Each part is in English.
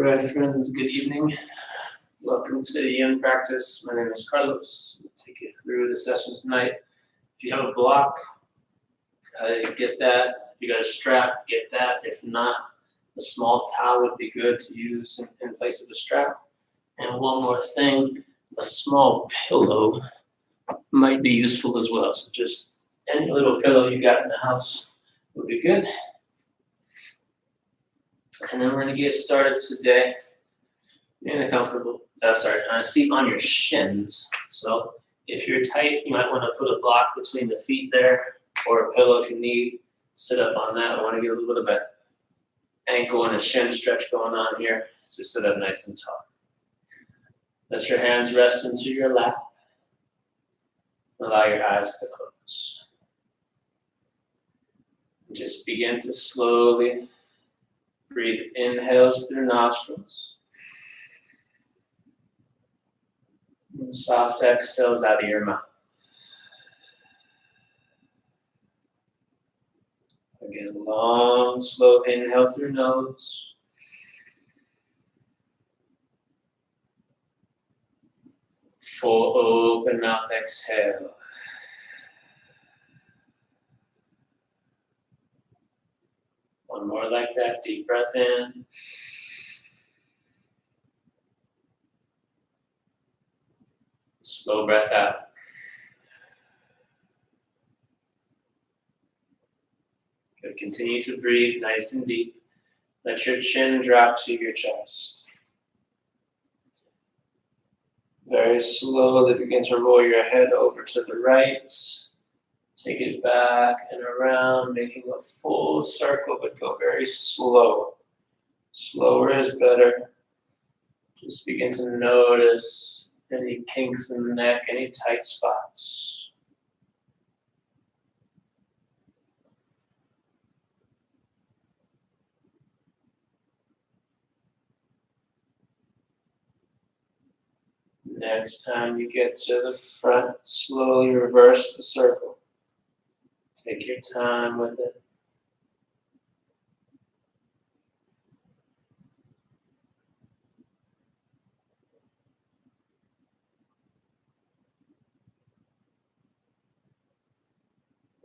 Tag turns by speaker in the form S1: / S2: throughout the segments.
S1: Alrighty, friends, good evening. Welcome to the Yin Practice. My name is Carlos. I'll take you through the session tonight. If you have a block, get that. If you got a strap, get that. If not, a small towel would be good to use in place of the strap. And one more thing, a small pillow might be useful as well. So just any little pillow you got in the house would be good. And then we're going to get started today in a on a seat on your shins. So if you're tight, you might want to put a block between the feet there, or a pillow if you need. Sit up on that. I want to get a little bit of an ankle and a shin stretch going on here as we sit up nice and tall. Let your hands rest into your lap. Allow your eyes to close. Just begin to slowly breathe inhales through nostrils. And soft exhales out of your mouth. Again, long, slow inhale through nose. Full open mouth exhale. One more like that, deep breath in. Slow breath out. Good. Continue to breathe nice and deep. Let your chin drop to your chest. Very slowly begin to roll your head over to the right. Take it back and around, making a full circle, but go very slow. Slower is better. Just begin to notice any kinks in the neck, any tight spots. Next time you get to the front, slowly reverse the circle. Take your time with it.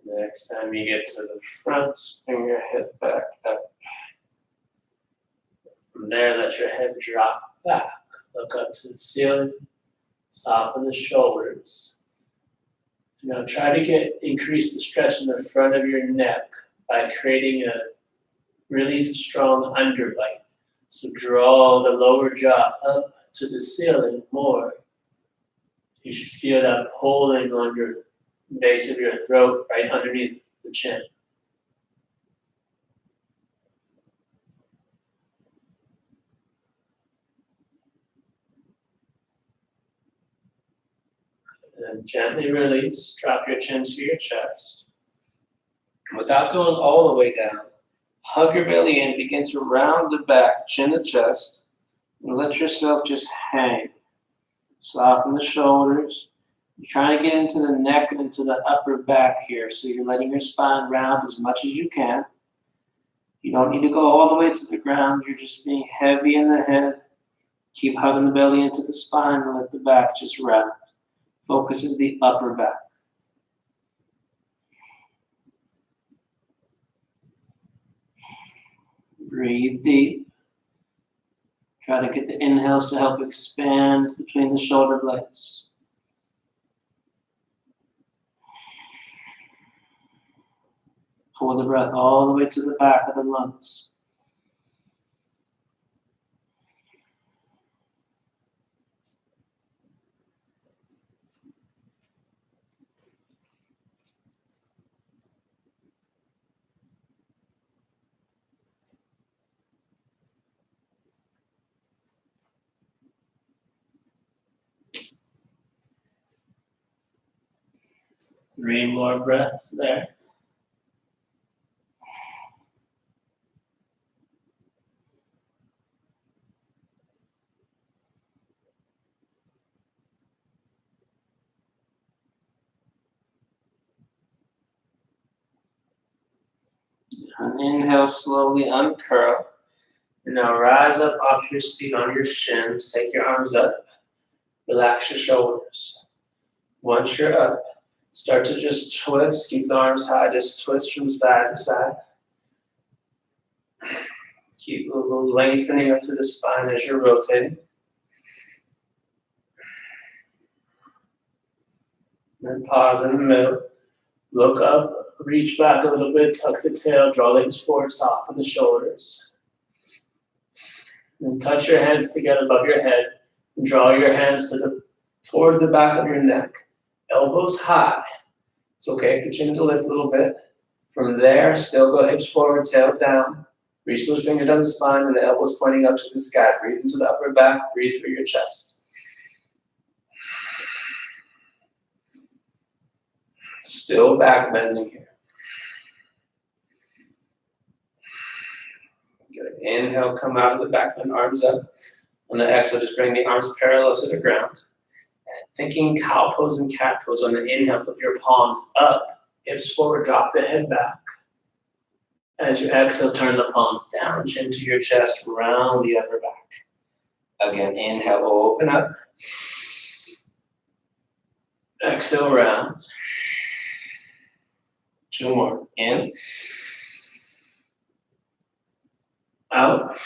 S1: Next time you get to the front, bring your head back up. From there, let your head drop back. Look up to the ceiling. Soften the shoulders. Now try to increase the stretch in the front of your neck by creating a really strong underbite. So draw the lower jaw up to the ceiling more. You should feel that pulling on your base of your throat right underneath the chin. And then gently release, drop your chin to your chest. Without going all the way down, hug your belly in, begin to round the back, chin to chest, and let yourself just hang. Soften the shoulders. You're trying to get into the neck and into the upper back here, so you're letting your spine round as much as you can. You don't need to go all the way to the ground. You're just being heavy in the head. Keep hugging the belly into the spine and let the back just round. Focus is the upper back. Breathe deep. Try to get the inhales to help expand between the shoulder blades. Pull the breath all the way to the back of the lungs. Three more breaths there. And inhale, slowly uncurl. And now rise up off your seat on your shins. Take your arms up. Relax your shoulders. Once you're up, start to just twist. Keep the arms high. Just twist from side to side. Keep a little lengthening up through the spine as you're rotating. Then pause in the middle. Look up, reach back a little bit, tuck the tail, draw legs forward, soften the shoulders. Then touch your hands together above your head. And draw your hands toward the back of your neck. Elbows high. It's okay for chin to lift a little bit. From there, still go hips forward, tail down. Reach those fingers down the spine and the elbows pointing up to the sky. Breathe into the upper back, breathe through your chest. Still back bending here. Good. Inhale, come out of the back bend, arms up. On the exhale, just bring the arms parallel to the ground. And thinking cow pose and cat pose. On the inhale, flip your palms up, hips forward, drop the head back. As you exhale, turn the palms down, chin to your chest, round the upper back. Again, inhale, open up. Exhale, round. 2 more. In. Out.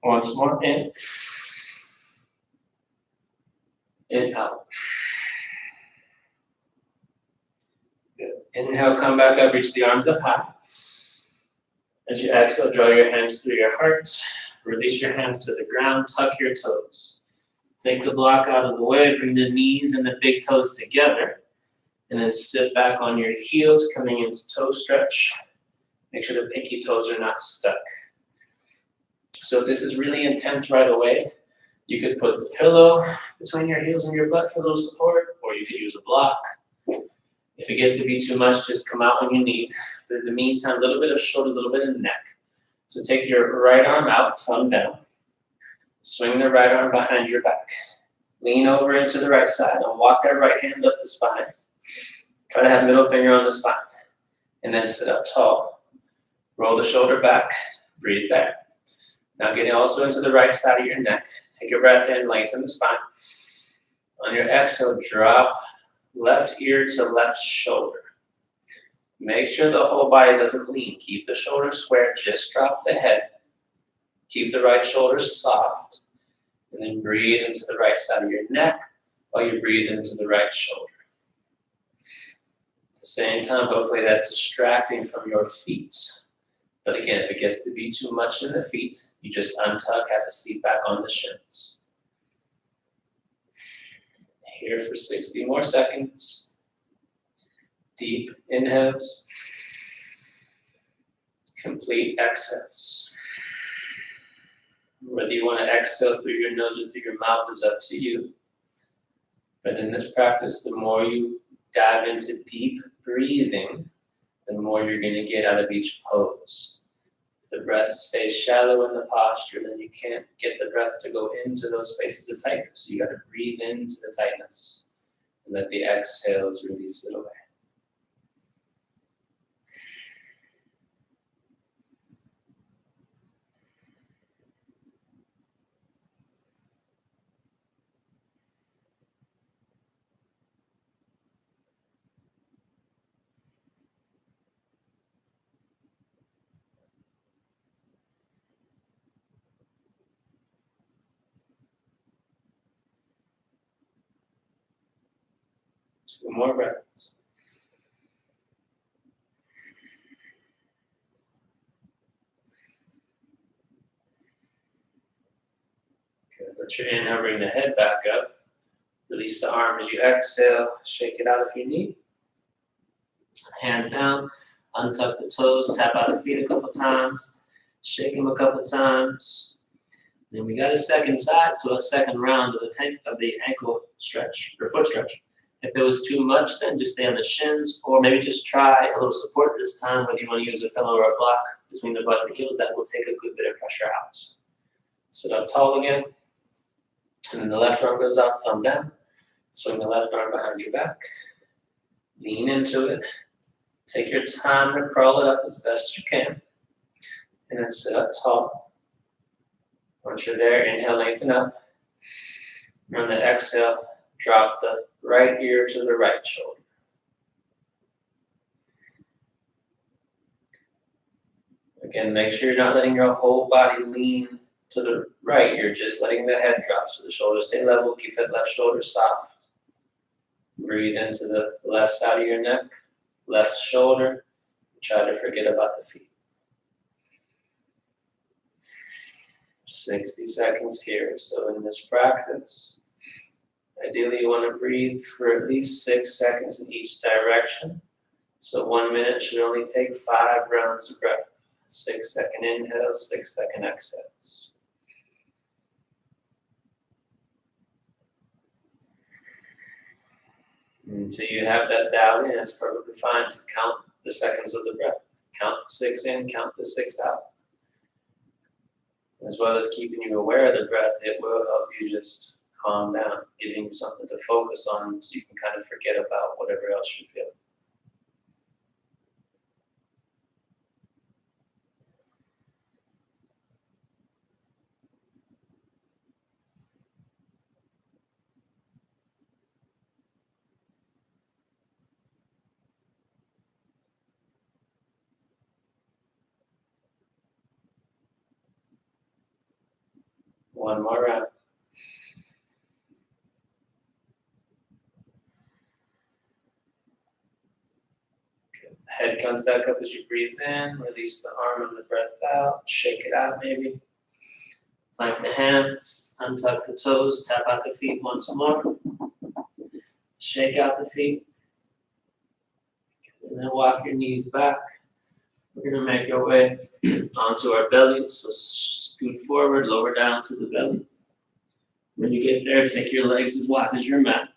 S1: Once more. In. In, out. Good. Inhale, come back up, reach the arms up high. As you exhale, draw your hands through your heart. Release your hands to the ground, tuck your toes. Take the block out of the way, bring the knees and the big toes together. And then sit back on your heels, coming into toe stretch. Make sure the pinky toes are not stuck. So if this is really intense right away, you could put the pillow between your heels and your butt for a little support, or you could use a block. If it gets to be too much, just come out when you need. But in the meantime, a little bit of shoulder, a little bit of neck. So take your right arm out, thumb down. Swing the right arm behind your back. Lean over into the right side and walk that right hand up the spine. Try to have middle finger on the spine. And then sit up tall. Roll the shoulder back. Breathe back. Now getting also into the right side of your neck. Take a breath in, lengthen the spine. On your exhale, drop left ear to left shoulder. Make sure the whole body doesn't lean. Keep the shoulders square, just drop the head. Keep the right shoulder soft. And then breathe into the right side of your neck while you breathe into the right shoulder. At the same time, hopefully that's distracting from your feet. But again, if it gets to be too much in the feet, you just untuck, have a seat back on the shins. Here for 60 more seconds. Deep inhales. Complete exhales. Whether you want to exhale through your nose or through your mouth is up to you. But in this practice, the more you dive into deep breathing, the more you're going to get out of each pose. If the breath stays shallow in the posture, then you can't get the breath to go into those spaces of tightness. So you got to breathe into the tightness and let the exhales release it away. Two more breaths. Okay, let your inhale, bring the head back up. Release the arm as you exhale. Shake it out if you need. Hands down. Untuck the toes. Tap out the feet a couple times. Shake them a couple times. Then we got a second side, so a second round of the ankle stretch or foot stretch. If it was too much, then just stay on the shins, or maybe just try a little support this time, whether you want to use a pillow or a block between the butt and the heels. That will take a good bit of pressure out. Sit up tall again, and then the left arm goes out, thumb down. Swing the left arm behind your back. Lean into it. Take your time to crawl it up as best you can. And then sit up tall. Once you're there, inhale, lengthen up. And on the exhale, drop the right ear to the right shoulder. Again, make sure you're not letting your whole body lean to the right. You're just letting the head drop so the shoulders stay level. Keep that left shoulder soft. Breathe into the left side of your neck, left shoulder. Try to forget about the feet. 60 seconds here. So in this practice, ideally you want to breathe for at least 6 seconds in each direction. So 1 minute should only take 5 rounds of breath. 6-second inhales, 6-second exhales. Until you have that dialed in, it's perfectly fine to count the seconds of the breath. Count the 6 in, count the 6 out. As well as keeping you aware of the breath, it will help you just calm down, giving you something to focus on so you can kind of forget about whatever else you feel. One more round. Good. Head comes back up as you breathe in. Release the arm and the breath out. Shake it out maybe. Plank the hands. Untuck the toes. Tap out the feet once more. Shake out the feet. And then walk your knees back. We're going to make our way onto our bellies. So scoot forward, lower down to the belly. When you get there, take your legs as wide as your mat.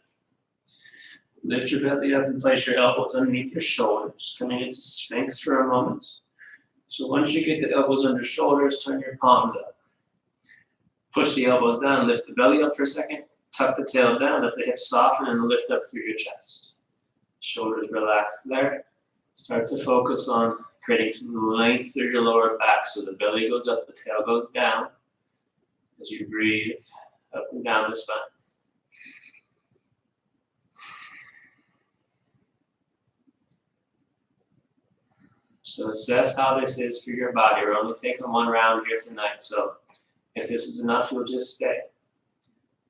S1: Lift your belly up and place your elbows underneath your shoulders, coming into Sphinx for a moment. So once you get the elbows under shoulders, turn your palms up. Push the elbows down, lift the belly up for a second, tuck the tail down, let the hips soften and lift up through your chest. Shoulders relaxed there. Start to focus on creating some length through your lower back so the belly goes up, the tail goes down as you breathe up and down the spine. So assess how this is for your body. We're only taking 1 round here tonight, so if this is enough, you'll just stay.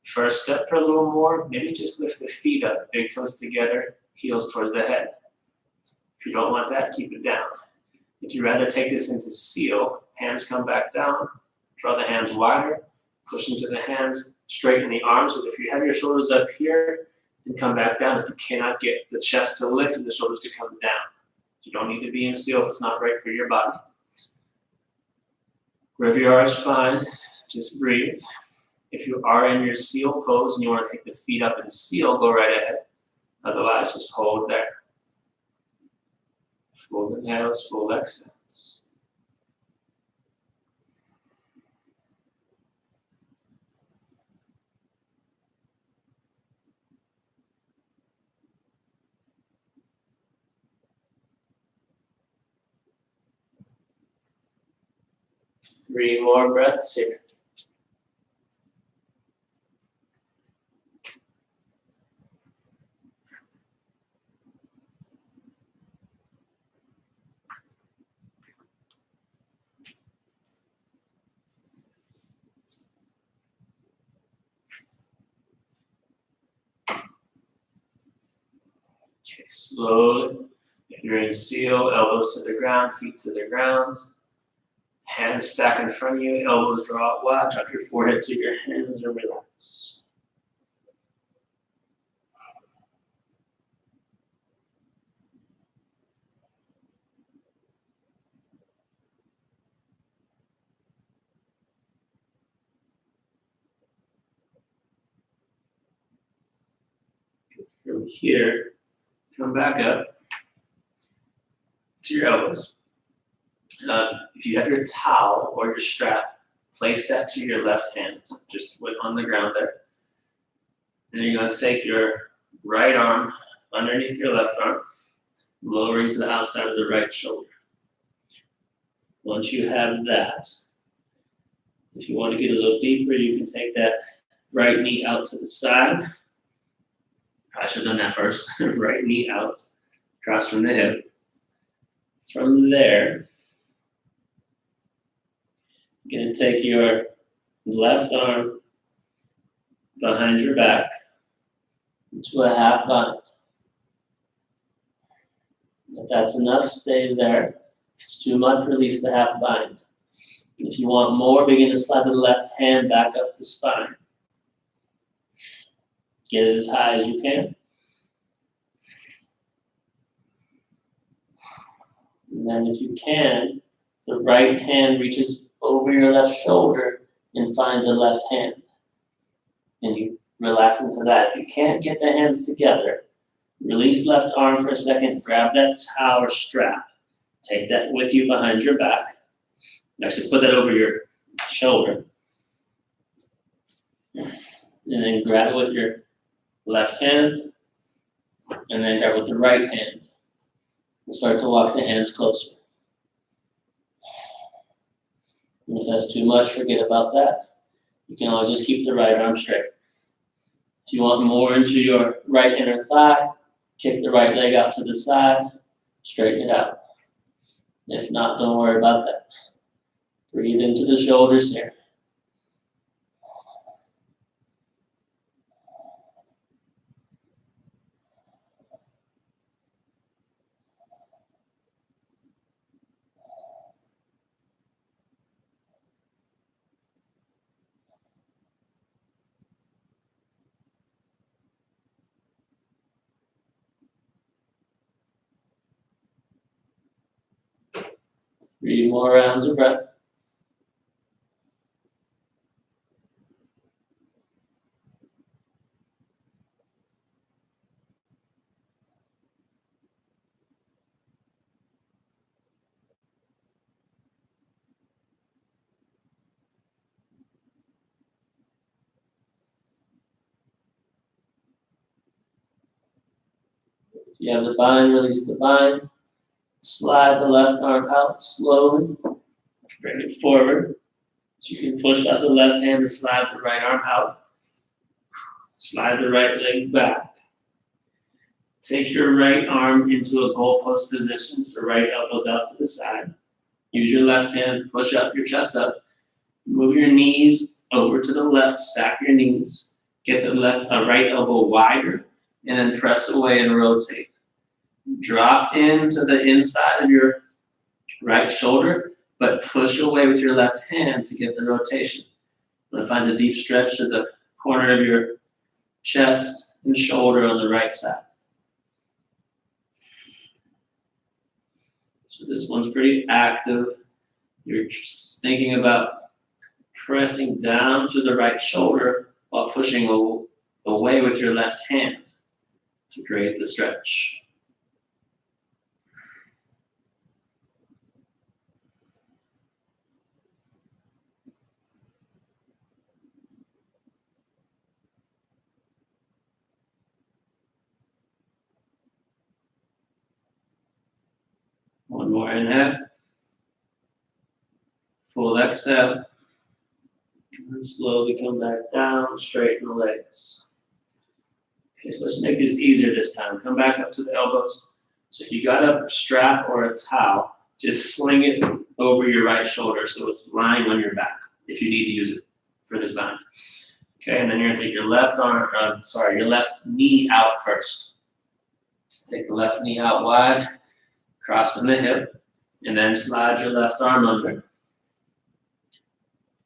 S1: First step for a little more, maybe just lift the feet up, big toes together, heels towards the head. If you don't want that, keep it down. If you'd rather take this into seal, hands come back down, draw the hands wider, push into the hands, straighten the arms. But if you have your shoulders up here and come back down, if you cannot get the chest to lift and the shoulders to come down, you don't need to be in seal if it's not right for your body. Wherever you are is fine, just breathe. If you are in your seal pose and you want to take the feet up and seal, go right ahead. Otherwise, just hold there. Full inhales, full exhales. Three more breaths here. Okay, slowly. If you're in seal, elbows to the ground, feet to the ground. Hands stack in front of you, elbows draw out wide, drop your forehead to your hands and relax. From here, come back up to your elbows. If you have your towel or your strap, place that to your left hand, just on the ground there. And you're going to take your right arm underneath your left arm, lowering to the outside of the right shoulder. Once you have that, if you want to get a little deeper, you can take that right knee out to the side. Probably should have done that first. Right knee out, across from the hip. From there, you're going to take your left arm behind your back into a half bind. If that's enough, stay there. If it's too much, release the half bind. If you want more, begin to slide the left hand back up the spine. Get it as high as you can. And then if you can, the right hand reaches over your left shoulder and finds the left hand. And you relax into that. If you can't get the hands together, release left arm for a second, grab that towel or strap. Take that with you behind your back. Actually put that over your shoulder. And then grab it with your left hand, and then grab it with the right hand. And start to walk the hands closer. And if that's too much, forget about that. You can always just keep the right arm straight. If you want more into your right inner thigh, kick the right leg out to the side, straighten it out. If not, don't worry about that. Breathe into the shoulders here. Three more rounds of breath. If you have the bind, release the bind. Slide the left arm out slowly. Bring it forward. So you can push out the left hand and slide the right arm out. Slide the right leg back. Take your right arm into a goalpost position, so right elbow's out to the side. Use your left hand, push up your chest up. Move your knees over to the left, stack your knees. Get the right elbow wider, and then press away and rotate. Drop into the inside of your right shoulder, but push away with your left hand to get the rotation. You want to find the deep stretch to the corner of your chest and shoulder on the right side. So this one's pretty active. You're just thinking about pressing down to the right shoulder while pushing away with your left hand to create the stretch. One more inhale. Full exhale. And slowly come back down, straighten the legs. Okay, so let's make this easier this time. Come back up to the elbows. So if you got a strap or a towel, just sling it over your right shoulder so it's lying on your back if you need to use it for this bind. Okay, and then you're gonna take your your left knee out first. Take the left knee out wide, cross from the hip, and then slide your left arm under.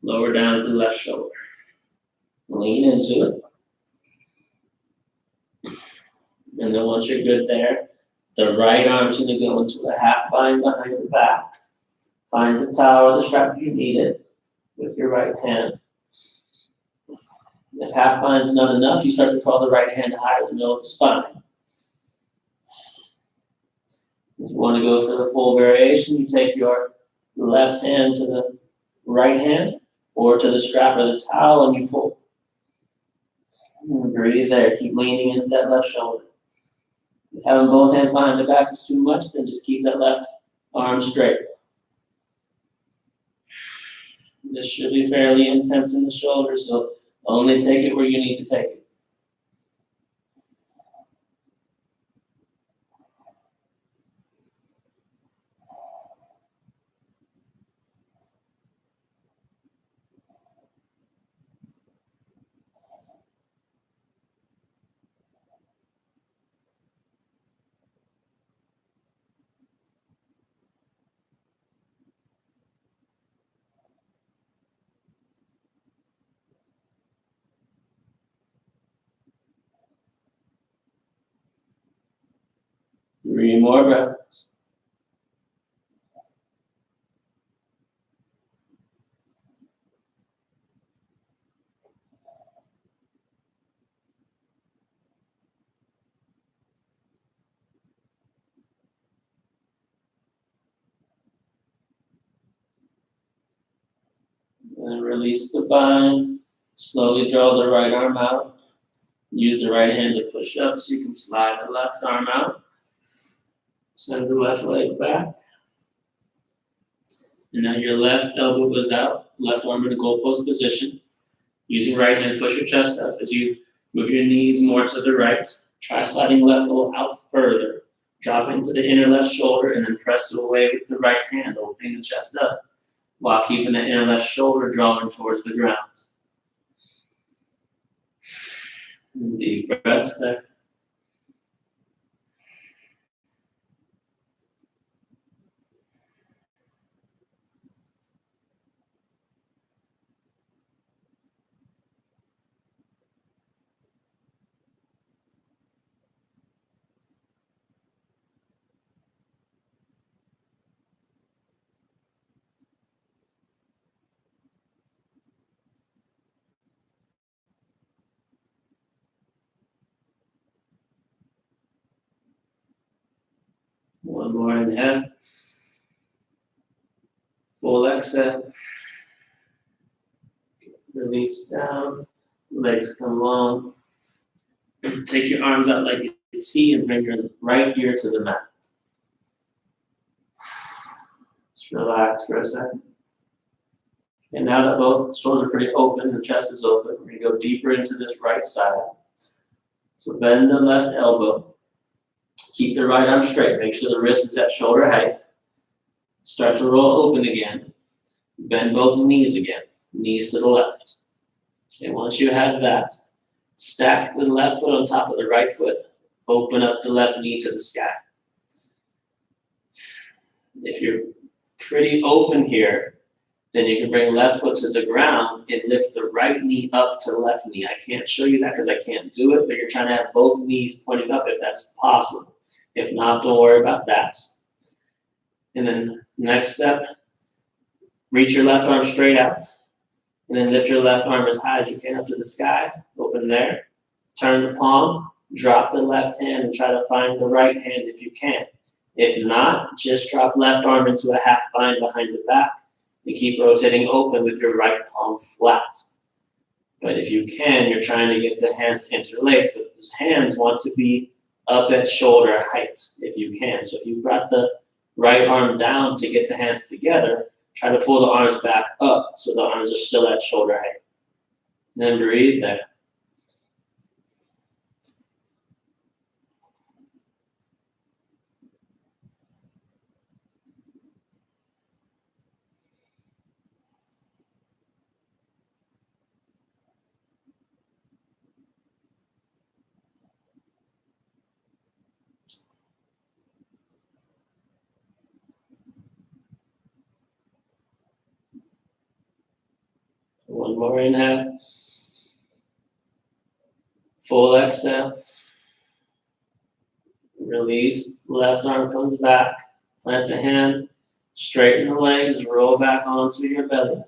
S1: Lower down to the left shoulder. Lean into it. And then once you're good there, the right arm's going to go into a half bind behind the back. Find the towel or the strap you need it with your right hand. If half bind is not enough, you start to crawl the right hand higher in the middle of the spine. If you want to go for the full variation, you take your left hand to the right hand or to the strap or the towel and you pull. And breathe there. Keep leaning into that left shoulder. If having both hands behind the back is too much, then just keep that left arm straight. This should be fairly intense in the shoulder, so only take it where you need to take it. Three more breaths. And release the bind. Slowly draw the right arm out. Use the right hand to push up so you can slide the left arm out. Send the left leg back. And now your left elbow goes out, left arm in a goalpost position. Using right hand, push your chest up as you move your knees more to the right. Try sliding left elbow out further. Drop into the inner left shoulder and then press it away with the right hand, opening the chest up, while keeping the inner left shoulder drawing towards the ground. Deep breaths there. One more inhale. Full exhale. Release down. Legs come long. Take your arms out like you see and bring your right ear to the mat. Just relax for a second. And now that both shoulders are pretty open, the chest is open, we're going to go deeper into this right side. So bend the left elbow. Keep the right arm straight. Make sure the wrist is at shoulder height. Start to roll open again. Bend both knees again. Knees to the left. Okay, once you have that, stack the left foot on top of the right foot. Open up the left knee to the sky. If you're pretty open here, then you can bring left foot to the ground and lift the right knee up to left knee. I can't show you that because I can't do it, but you're trying to have both knees pointing up if that's possible. If not, don't worry about that. And then next step, reach your left arm straight out. And then lift your left arm as high as you can up to the sky. Open there. Turn the palm. Drop the left hand and try to find the right hand if you can. If not, just drop left arm into a half bind behind the back and keep rotating open with your right palm flat. But if you can, you're trying to get the hands to interlace, but those hands want to be up at shoulder height if you can. So if you brought the right arm down to get the hands together, try to pull the arms back up so the arms are still at shoulder height. And then breathe there. One more inhale. Full exhale. Release. Left arm comes back. Plant the hand. Straighten the legs. Roll back onto your belly.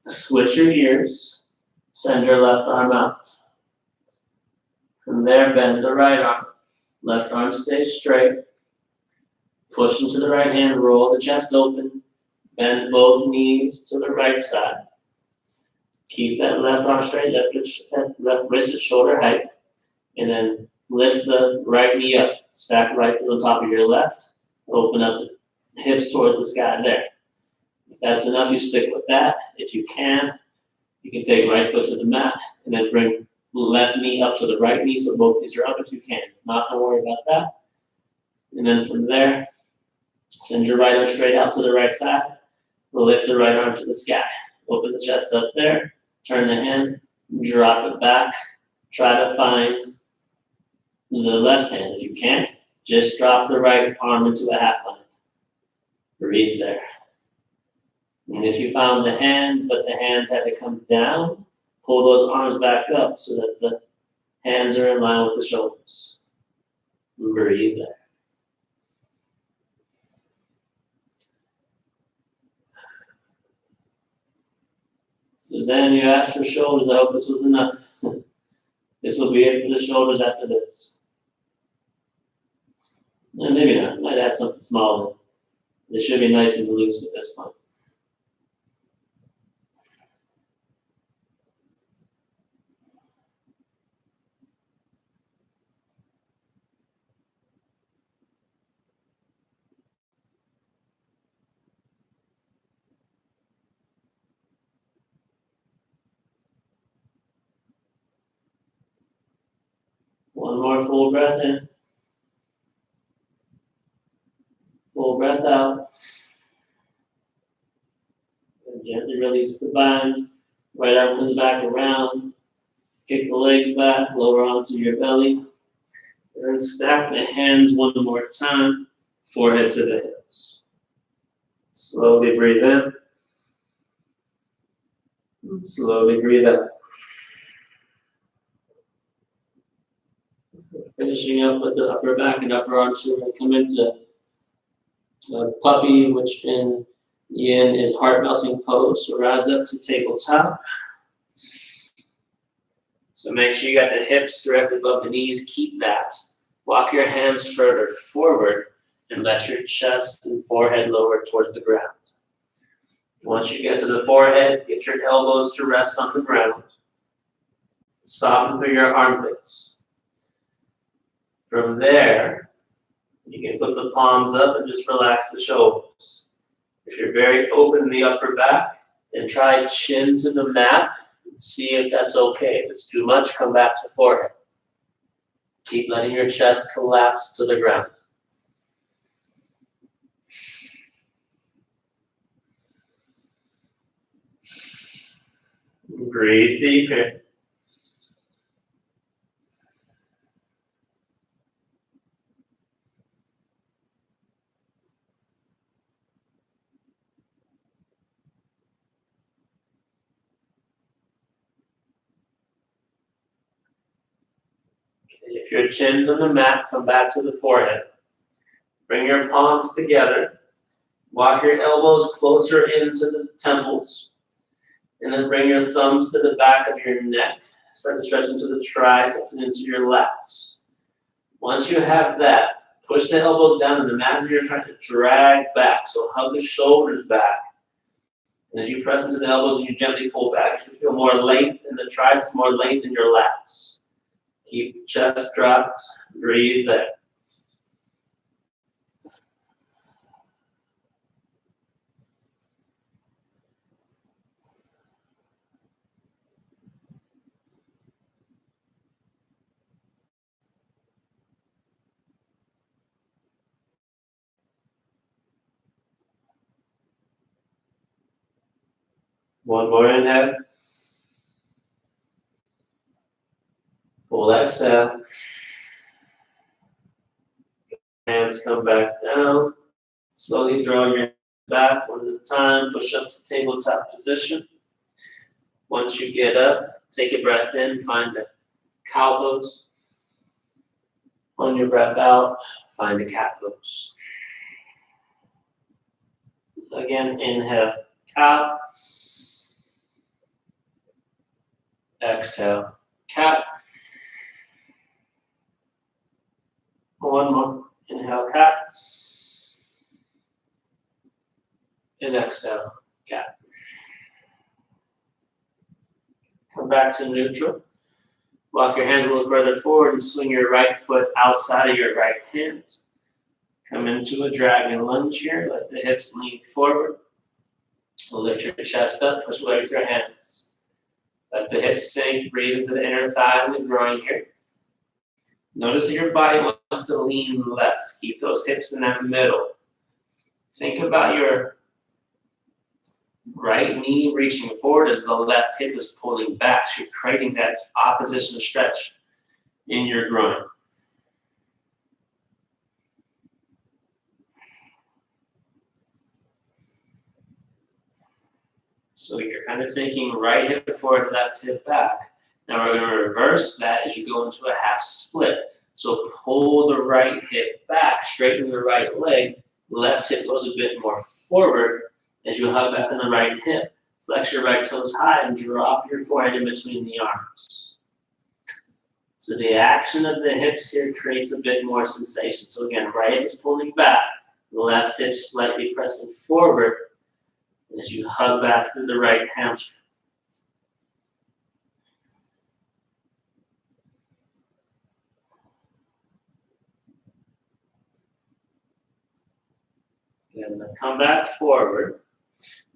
S1: Switch your ears. Send your left arm out. From there, bend the right arm. Left arm stays straight. Push into the right hand. Roll the chest open. Bend both knees to the right side. Keep that left arm straight, left wrist at shoulder height, and then lift the right knee up. Stack right foot on top of your left. Open up the hips towards the sky there. If that's enough, you stick with that. If you can take right foot to the mat and then bring left knee up to the right knee so both knees are up if you can. Not to worry about that. And then from there, send your right arm straight out to the right side. Lift the right arm to the sky. Open the chest up there. Turn the hand. Drop it back. Try to find the left hand. If you can't, just drop the right arm into a half bind. Breathe there. And if you found the hands, but the hands had to come down, pull those arms back up so that the hands are in line with the shoulders. Breathe there. Suzanne, you asked for shoulders. I hope this was enough. This will be it for the shoulders after this. And maybe not. Might add something smaller. They should be nice and loose at this point. One more full breath in. Full breath out. And gently release the bind. Right arm comes back around. Kick the legs back, lower onto your belly. And then stack the hands one more time, forehead to the hips. Slowly breathe in. Slowly breathe out. Finishing up with the upper back and upper arms. We're going to come into puppy, which in yin is heart melting pose. So rise up to tabletop. So make sure you got the hips directly above the knees. Keep that. Walk your hands further forward and let your chest and forehead lower towards the ground. Once you get to the forehead, get your elbows to rest on the ground. Soften through your armpits. From there, you can flip the palms up and just relax the shoulders. If you're very open in the upper back, then try chin to the mat and see if that's okay. If it's too much, come back to forehead. Keep letting your chest collapse to the ground. Breathe deep here. If your chin's on the mat, come back to the forehead. Bring your palms together. Walk your elbows closer into the temples. And then bring your thumbs to the back of your neck. Start to stretch into the triceps and into your lats. Once you have that, push the elbows down and imagine you're trying to drag back. So hug the shoulders back. And as you press into the elbows and you gently pull back, you should feel more length in the triceps, more length in your lats. Keep the chest dropped. Breathe there. One more inhale. Full exhale. Hands come back down. Slowly draw your hands back one at a time. Push up to tabletop position. Once you get up, take a breath in. Find a cow pose. On your breath out, find a cat pose. Again, inhale, cow. Exhale, cat. One more. Inhale, cat. And exhale, cat. Come back to neutral. Walk your hands a little further forward and swing your right foot outside of your right hand. Come into a dragon lunge here. Let the hips lean forward. So lift your chest up, push away with your hands. Let the hips sink, breathe into the inner thigh and the groin here. Notice that your body wants to lean left. Keep those hips in that middle. Think about your right knee reaching forward as the left hip is pulling back. So you're creating that opposition stretch in your groin. So you're kind of thinking right hip forward, left hip back. Now we're going to reverse that as you go into a half split. So pull the right hip back, straighten the right leg. Left hip goes a bit more forward as you hug back on the right hip. Flex your right toes high and drop your forehead in between the arms. So the action of the hips here creates a bit more sensation. So again, right hip is pulling back, left hip slightly pressing forward as you hug back through the right hamstring. Then come back forward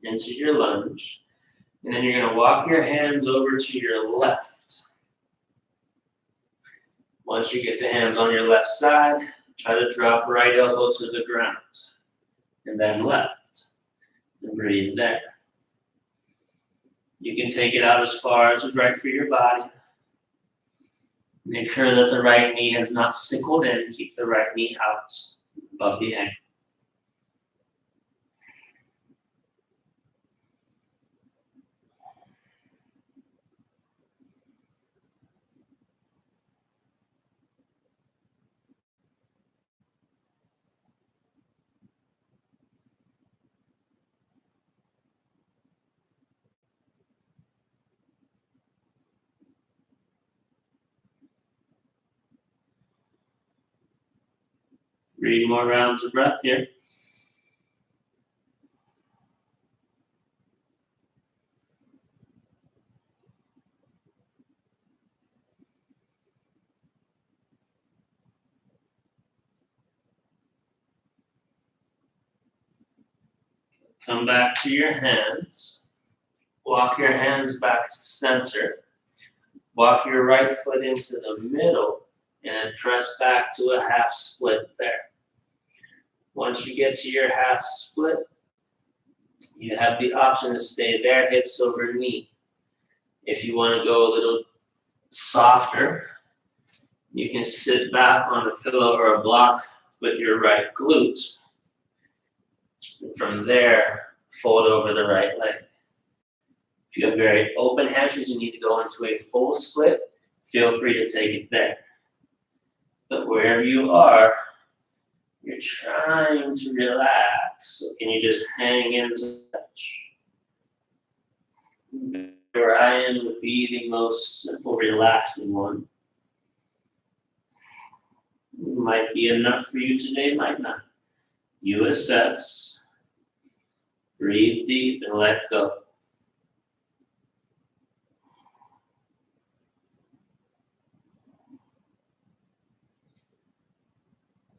S1: into your lunge. And then you're going to walk your hands over to your left. Once you get the hands on your left side, try to drop right elbow to the ground. And then left. And breathe there. You can take it out as far as is right for your body. Make sure that the right knee has not sickled in. Keep the right knee out above the ankle. Three more rounds of breath here. Come back to your hands. Walk your hands back to center. Walk your right foot into the middle and press back to a half split there. Once you get to your half split, you have the option to stay there, hips over knee. If you want to go a little softer, you can sit back on a pillow or a block with your right glute. And from there, fold over the right leg. If you have very open hamstrings, you need to go into a full split, feel free to take it there. But wherever you are, you're trying to relax. So can you just hang in to touch? Where I am would be the most simple, relaxing one. Might be enough for you today, might not. You assess, breathe deep, and let go.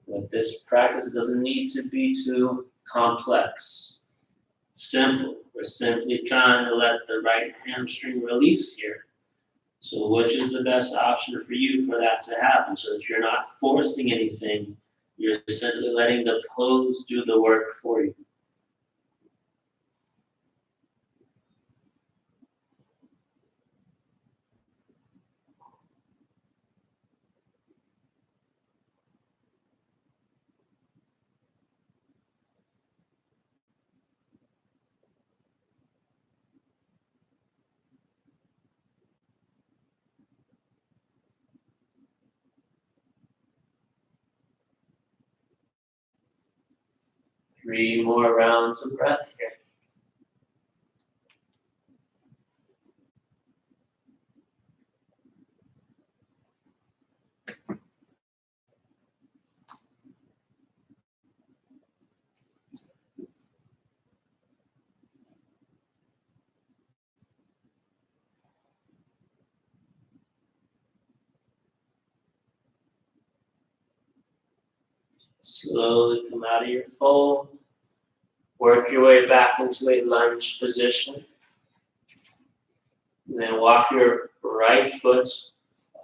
S1: With this practice, it doesn't need to be too complex. Simple. We're simply trying to let the right hamstring release here. So which is the best option for you for that to happen so that you're not forcing anything. You're simply letting the pose do the work for you. Three more rounds of breath here. Slowly come out of your fold. Work your way back into a lunge position. And then walk your right foot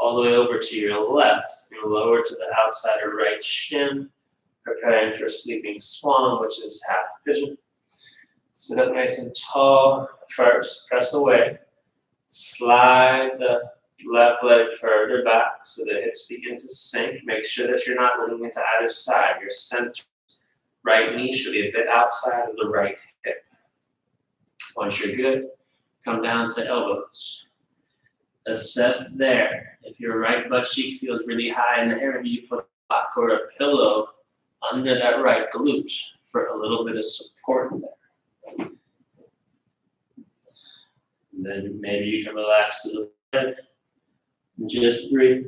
S1: all the way over to your left and lower to the outside of right shin, preparing for sleeping swan, which is half pigeon. Sit up nice and tall first, press away. Slide the left leg further back so the hips begin to sink. Make sure that you're not leaning to either side. Your center right knee should be a bit outside of the right hip. Once you're good, come down to elbows. Assess there. If your right butt cheek feels really high in the air, you put a block or a pillow under that right glute for a little bit of support there. And then maybe you can relax to the front and just breathe.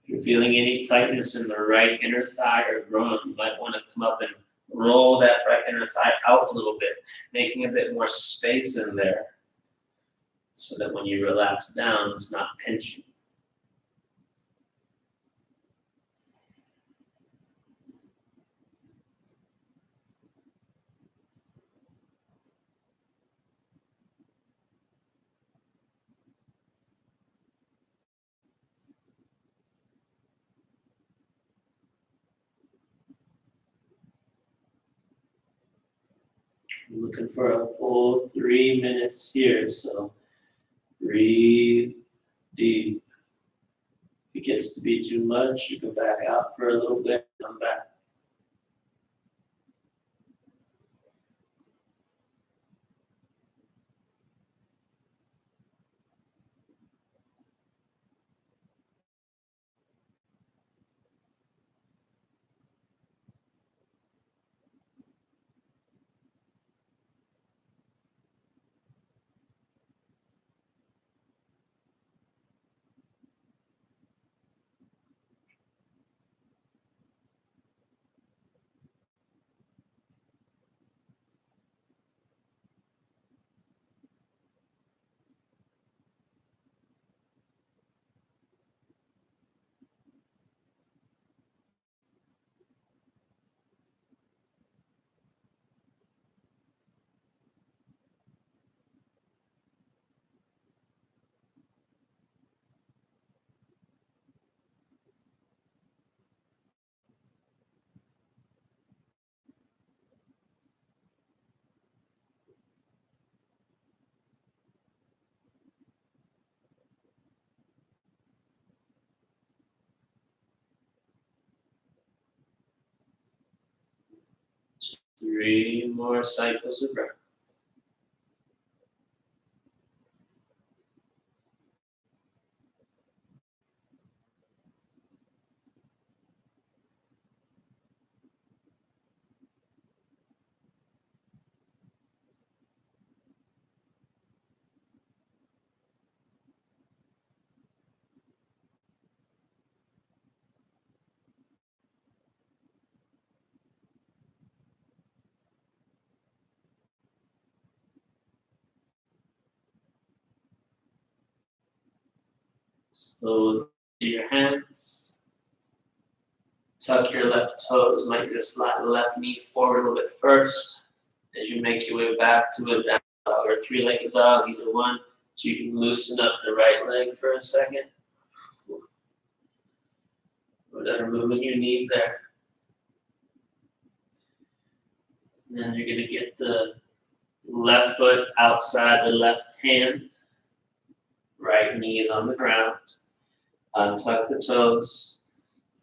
S1: If you're feeling any tightness in the right inner thigh or groin, you might want to come up and roll that right inner thigh out a little bit, making a bit more space in there so that when you relax down, it's not pinching. I'm looking for a full 3 minutes here, so breathe deep. If it gets to be too much, you go back out for a little bit, come back. Just 3 more cycles of breath. Slowly to your hands. Tuck your left toes. Might need to slide the left knee forward a little bit first as you make your way back to a down dog or 3-legged dog, either one. So you can loosen up the right leg for a second. Whatever movement you need there. And then you're going to get the left foot outside the left hand. Right knee is on the ground. Untuck the toes.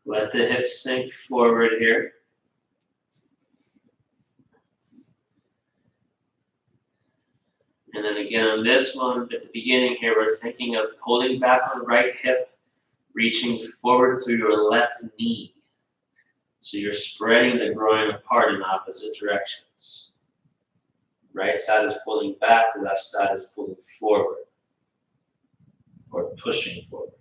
S1: Let the hips sink forward here. And then again on this one, at the beginning here, we're thinking of pulling back on right hip, reaching forward through your left knee. So you're spreading the groin apart in opposite directions. Right side is pulling back, left side is pulling forward or pushing forward.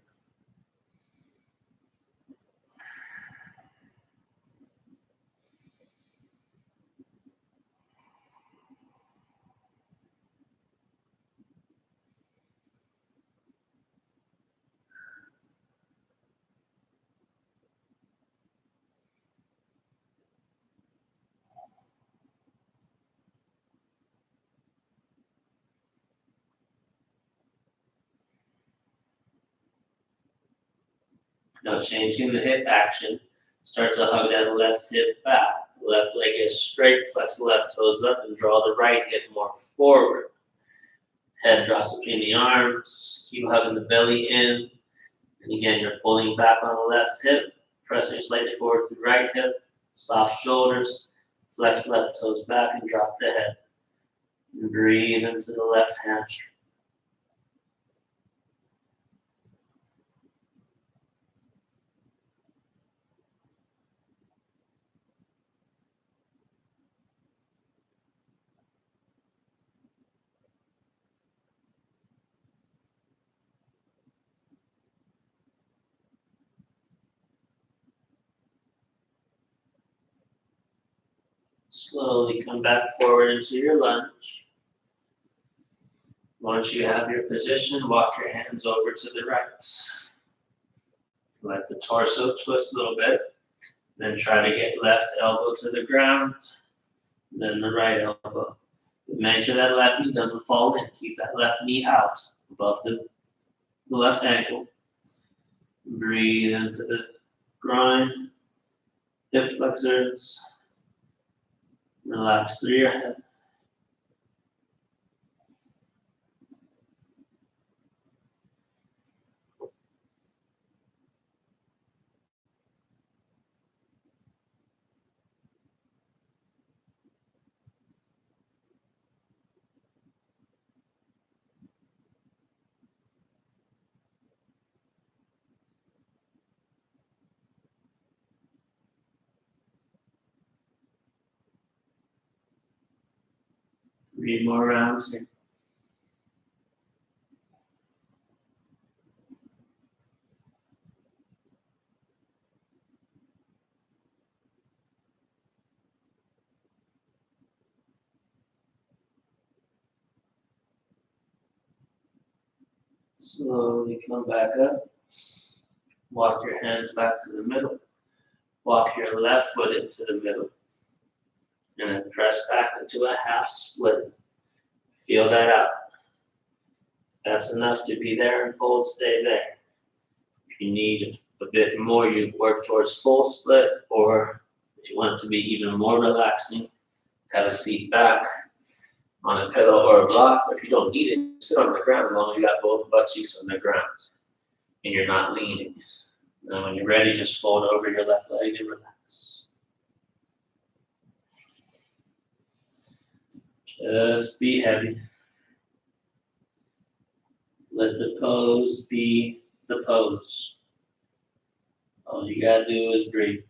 S1: Now changing the hip action, start to hug that left hip back. Left leg is straight, flex the left toes up and draw the right hip more forward. Head drops between the arms, keep hugging the belly in. And again, you're pulling back on the left hip, pressing slightly forward to the right hip, soft shoulders, flex left toes back and drop the head. And breathe into the left hamstring. Slowly come back forward into your lunge. Once you have your position, walk your hands over to the right. Let the torso twist a little bit. Then try to get left elbow to the ground. Then the right elbow. Make sure that left knee doesn't fall in. Keep that left knee out above the left ankle. Breathe into the groin, hip flexors. Relax through your head. 3 more rounds here. Slowly come back up. Walk your hands back to the middle. Walk your left foot into the middle. And then press back into a half split. Feel that out. That's enough to be there and fold, stay there. If you need a bit more, you work towards full split, or if you want it to be even more relaxing, have a seat back on a pillow or a block. Or if you don't need it, sit on the ground as long as you got both butt cheeks on the ground and you're not leaning. Now when you're ready, just fold over your left leg and relax. Just be heavy. Let the pose be the pose. All you gotta do is breathe.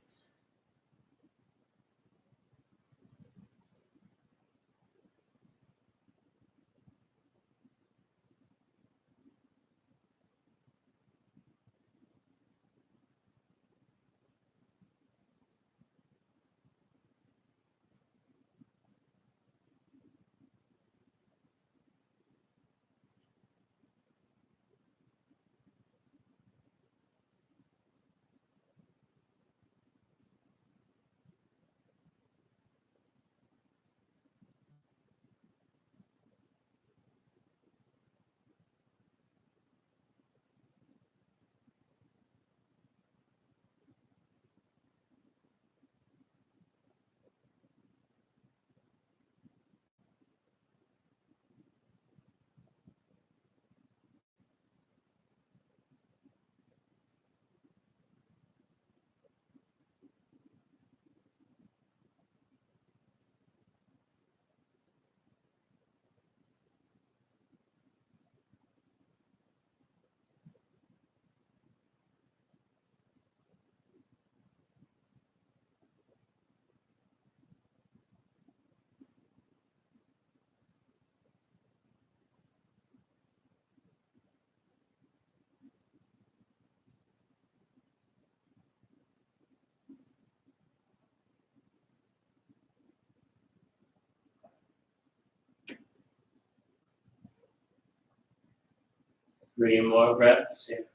S1: Three more breaths here.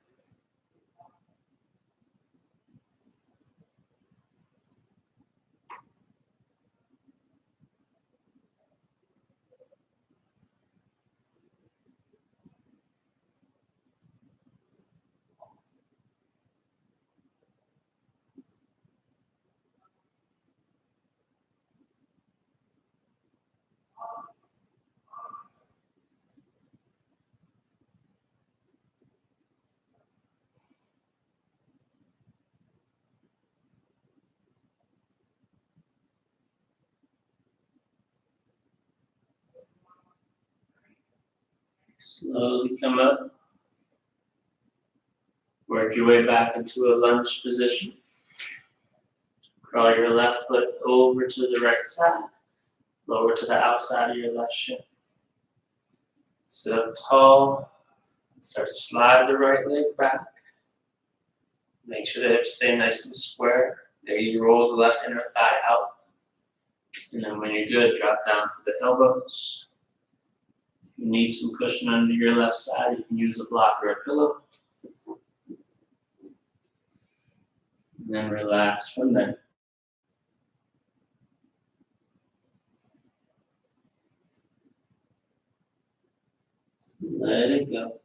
S1: Slowly come up. Work your way back into a lunge position. Crawl your left foot over to the right side. Lower to the outside of your left shin. Sit up tall. Start to slide the right leg back. Make sure the hips stay nice and square. There you roll the left inner thigh out. And then when you're good, drop down to the elbows. If you need some cushion under your left side, you can use a block or a pillow. And then relax from there. Let it go.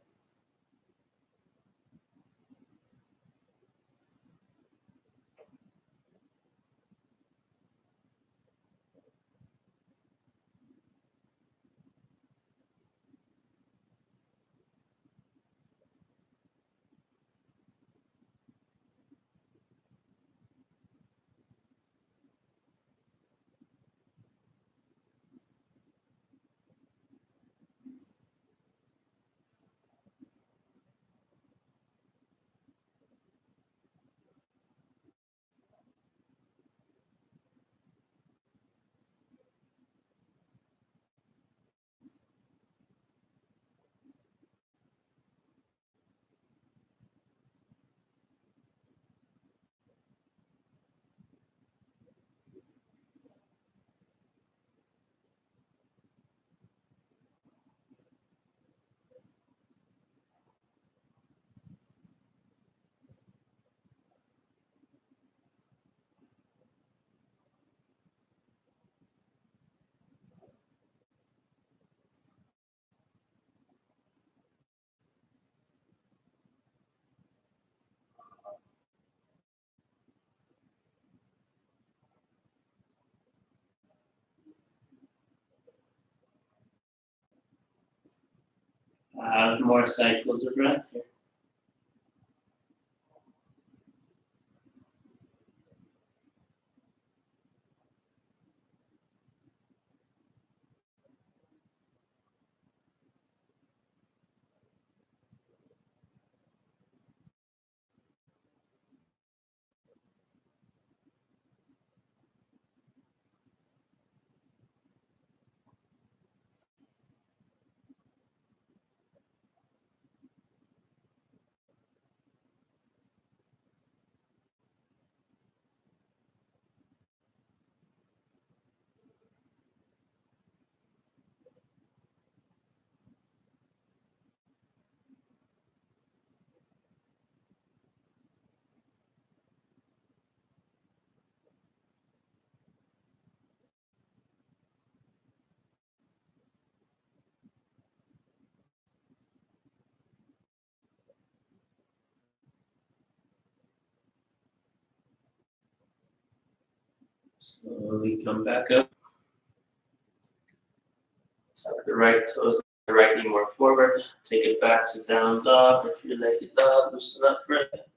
S1: More cycles of breath here. Slowly come back up. Tuck the right toes, the right knee more forward. Take it back to down dog. If you're legged dog, loosen up for it.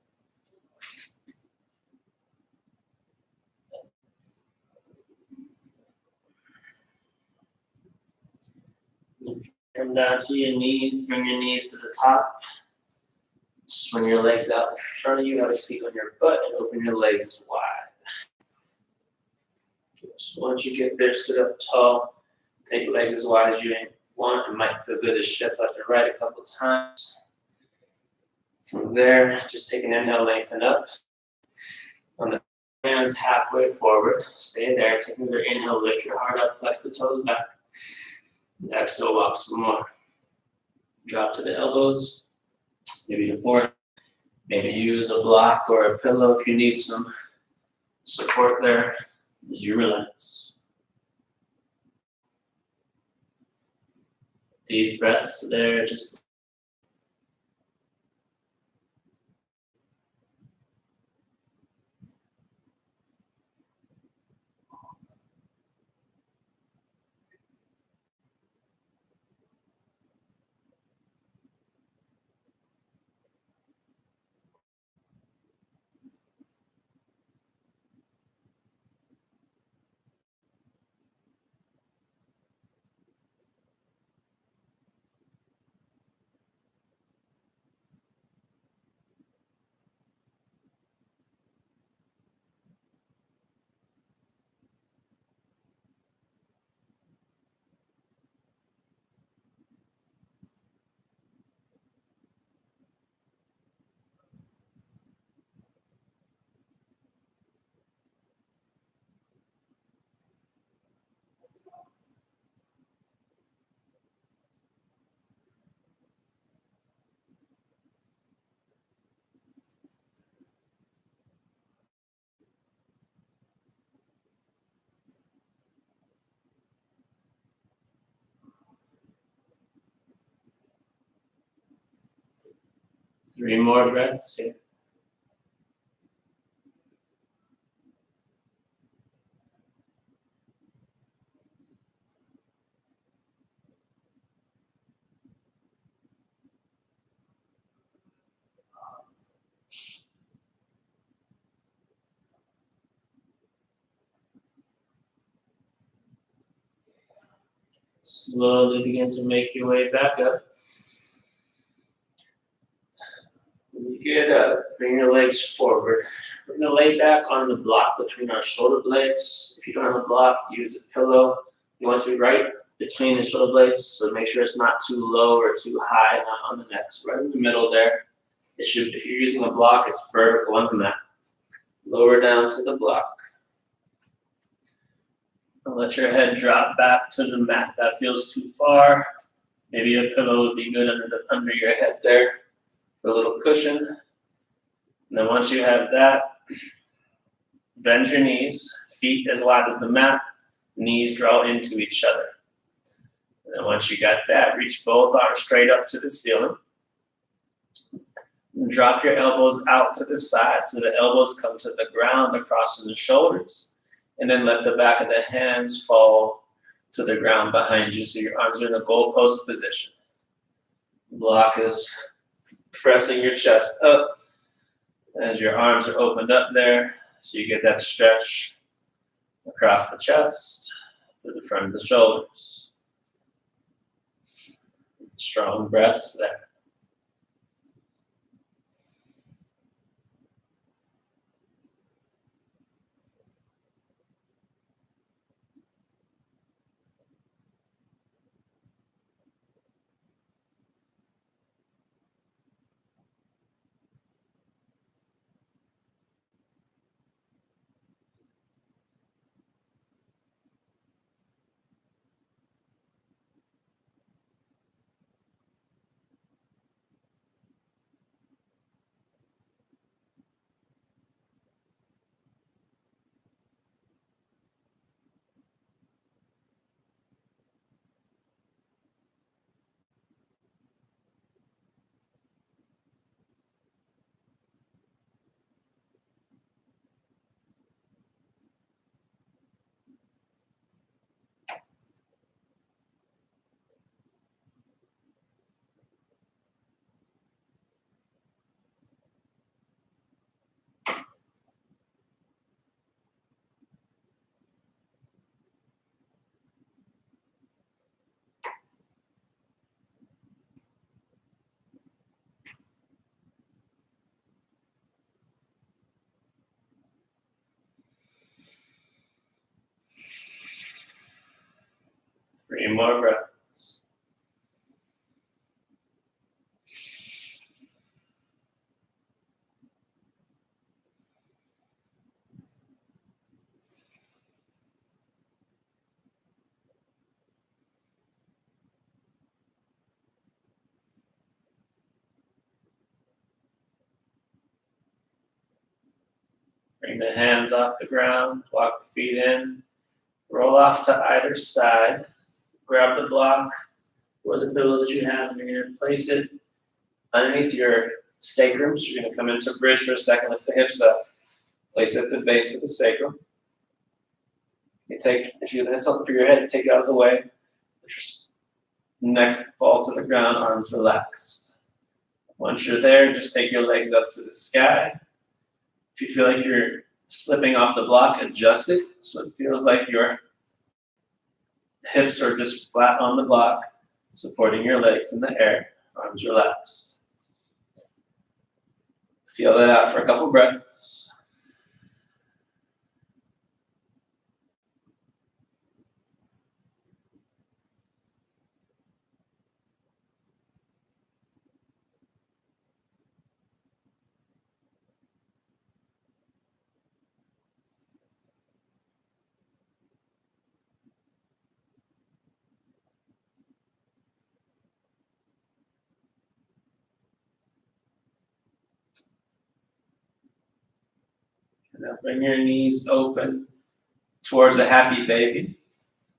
S1: Come down to your knees, bring your knees to the top. Swing your legs out in front of you, have a seat on your butt, and open your legs wide. So once you get there, sit up tall. Take legs as wide as you want. It might feel good to shift left and right a couple times. From there, just take an inhale, lengthen up. On the hands halfway forward, stay there. Take another inhale, lift your heart up, flex the toes back. Exhale, walk some more. Drop to the elbows, maybe the fourth. Maybe use a block or a pillow if you need some support there as you relax. Deep breaths there, just 3 more breaths here. Slowly begin to make your way back up. When you get up, bring your legs forward. We're going to lay back on the block between our shoulder blades. If you don't have a block, use a pillow. You want to be right between the shoulder blades, so make sure it's not too low or too high, not on the neck. So right in the middle there. If you're using a block, it's vertical on the mat. Lower down to the block. And let your head drop back to the mat. That feels too far. Maybe a pillow would be good under your head there for a little cushion. And then once you have that, bend your knees, feet as wide as the mat, knees draw into each other. And then once you got that, reach both arms straight up to the ceiling. And drop your elbows out to the side so the elbows come to the ground across the shoulders. And then let the back of the hands fall to the ground behind you so your arms are in a goalpost position. Block is pressing your chest up as your arms are opened up there so you get that stretch across the chest to the front of the shoulders. Strong breaths there. Three more breaths. Bring the hands off the ground, walk the feet in, roll off to either side, grab the block or the pillow that you have, and you're going to place it underneath your sacrum. So you're going to come into bridge for a second, lift the hips up, place it at the base of the sacrum. If you have something for your head, take it out of the way. Let your neck fall to the ground, arms relaxed. Once you're there, just take your legs up to the sky. If you feel like you're slipping off the block, adjust it so it feels like your hips are just flat on the block, supporting your legs in the air, arms relaxed. Feel that out for a couple breaths. Now bring your knees open towards a happy baby,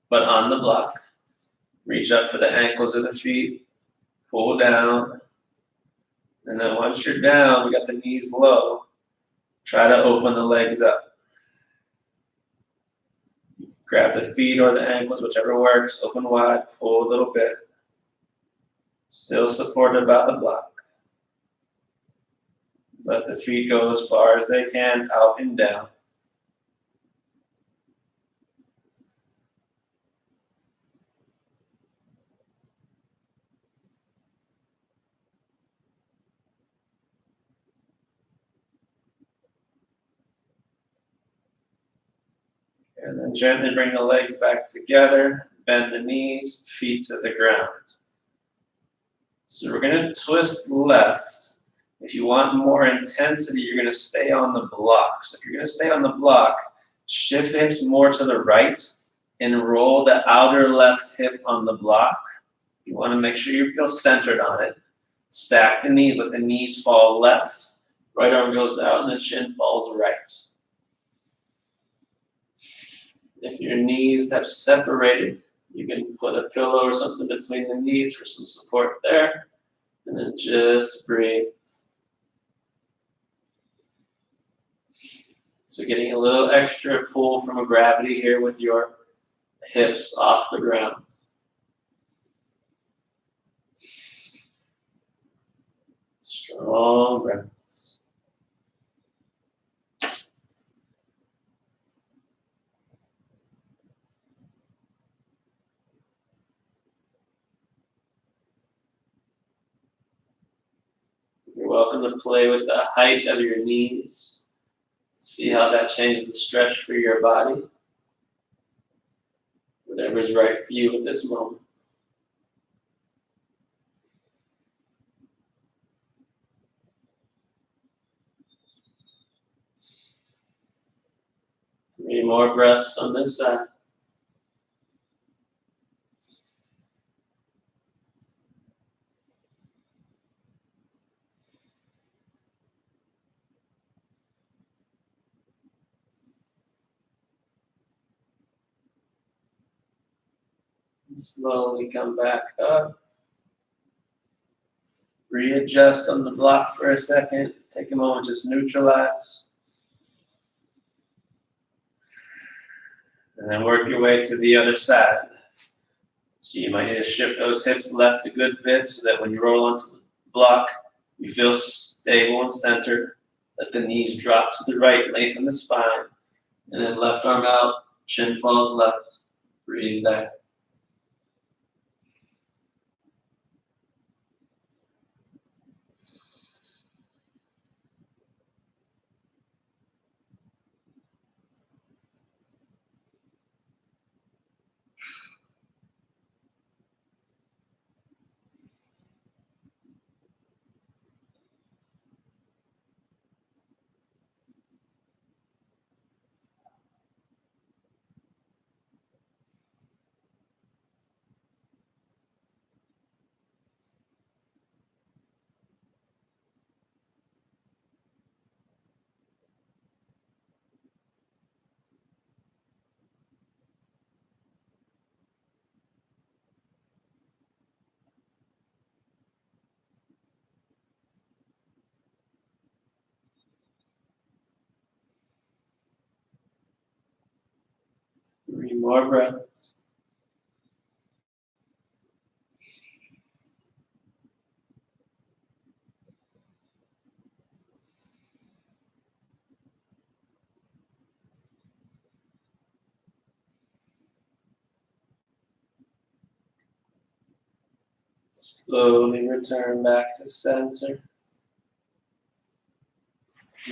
S1: but on the block. Reach up for the ankles of the feet, pull down, And then once you're down, we got the knees low. Try to open the legs up. Grab the feet or the ankles, whichever works. Open wide, pull a little bit. Still supported by the block. Let the feet go as far as they can, out and down. And then gently bring the legs back together, bend the knees, feet to the ground. So we're going to twist left. If you want more intensity, you're going to stay on the block. So if you're going to stay on the block, shift the hips more to the right and roll the outer left hip on the block. You want to make sure you feel centered on it. Stack the knees, let the knees fall left. Right arm goes out and the chin falls right. If your knees have separated, you can put a pillow or something between the knees for some support there. And then just breathe. So getting a little extra pull from a gravity here with your hips off the ground. Strong breath. You're welcome to play with the height of your knees. See how that changes the stretch for your body. Whatever's right for you at this moment. Three more breaths on this side. And slowly come back up. Readjust on the block for a second. Take a moment, just neutralize. And then work your way to the other side. So you might need to shift those hips left a good bit so that when you roll onto the block, you feel stable and centered. Let the knees drop to the right, lengthen the spine. And then left arm out, chin falls left. Breathe there. 3 more breaths. Slowly return back to center.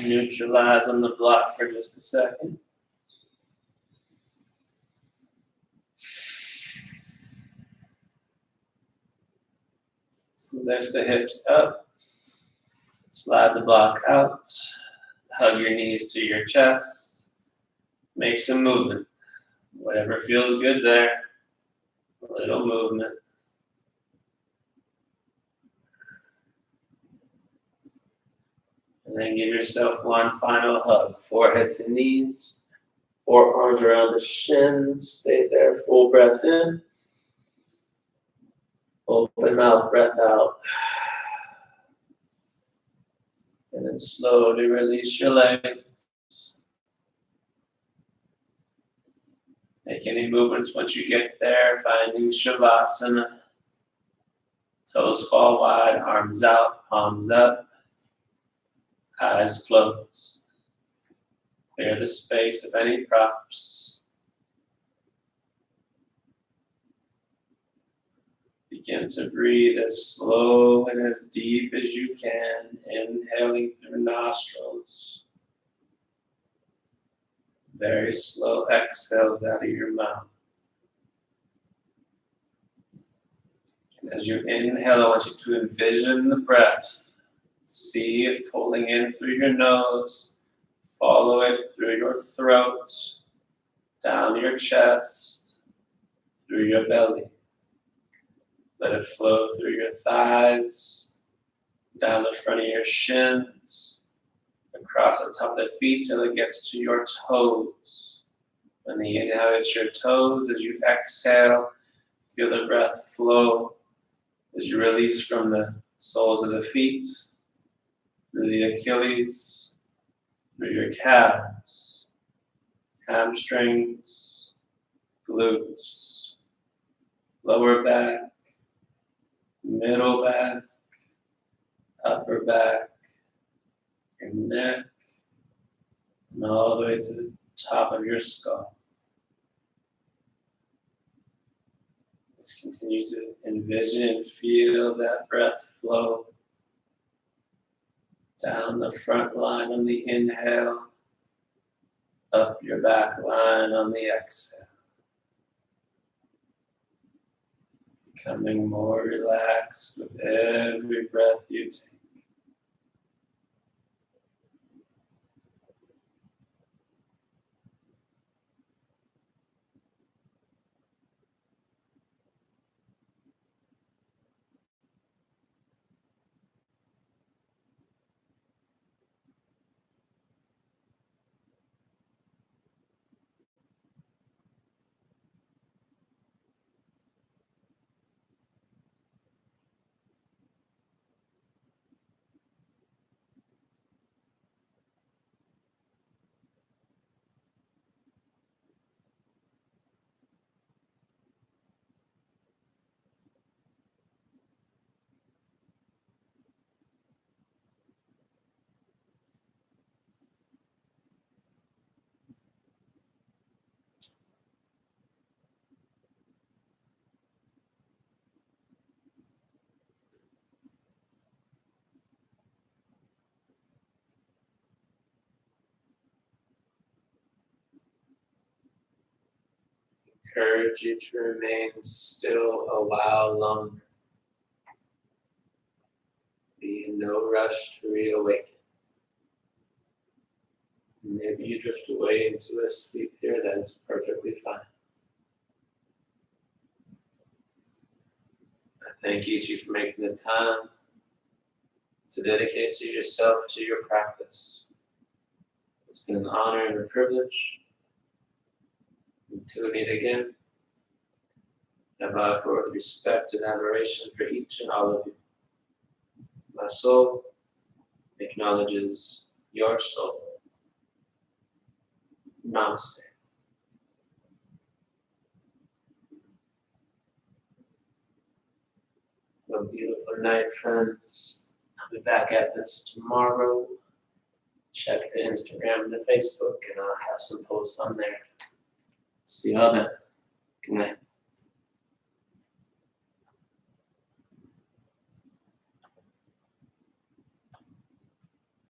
S1: Neutralize on the block for just a second. Lift the hips up. Slide the block out. Hug your knees to your chest. Make some movement. Whatever feels good there. A little movement. And then give yourself one final hug. Forehead to knees. Forearms around the shins. Stay there. Full breath in. Open mouth, breath out. And then slowly release your legs. Make any movements once you get there, finding Shavasana. Toes fall wide, arms out, palms up, eyes closed. Clear the space of any props. Begin to breathe as slow and as deep as you can, inhaling through nostrils. Very slow exhales out of your mouth. And as you inhale, I want you to envision the breath. See it pulling in through your nose. Follow it through your throat, down your chest, through your belly. Let it flow through your thighs, down the front of your shins, across the top of the feet till it gets to your toes. When you inhale, it's your toes. As you exhale, feel the breath flow as you release from the soles of the feet, through the Achilles, through your calves, hamstrings, glutes, lower back, middle back, upper back, your neck, and all the way to the top of your skull. Just continue to envision and feel that breath flow down the front line on the inhale, up your back line on the exhale. Becoming more relaxed with every breath you take. Encourage you to remain still a while longer. Be in no rush to reawaken. Maybe you drift away into a sleep here, that is perfectly fine. I thank each of you for making the time to dedicate to yourself, to your practice. It's been an honor and a privilege. Until we meet again, I bow forth with respect and admiration for each and all of you. My soul acknowledges your soul. Namaste. Have a beautiful night, friends. I'll be back at this tomorrow. Check the Instagram and the Facebook, and I'll have some posts on there. See y'all then. Good night.